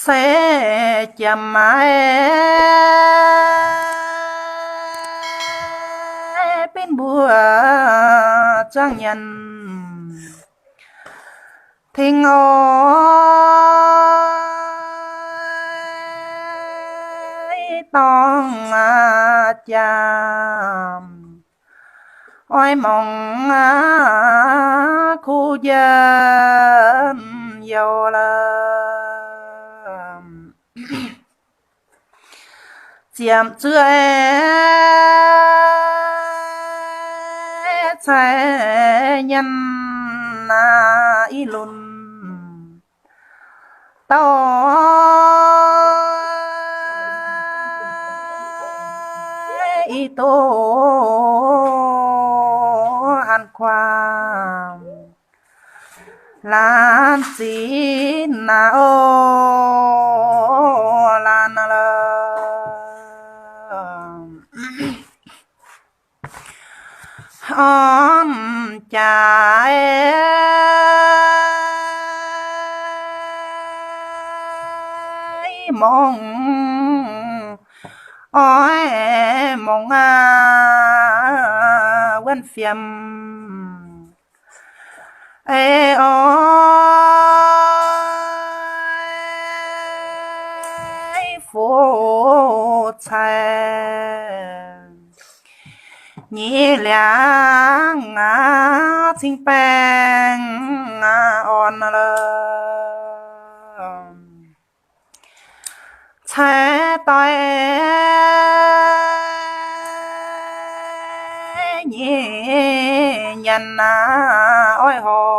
sẽ chậm mãi bên bùa trang nhân thình ôi tông chàm ôi mong khu dân giàu lắm chiếm chưa sẽ nhân ý lùn tao ý tô hàn khoa lan chỉ na ô lan la ôm trái mong ôi mong quên phiền ê ôi phố chạy nhị làng chinh bèn on lơ chạy tay nhị nhân ôi hồ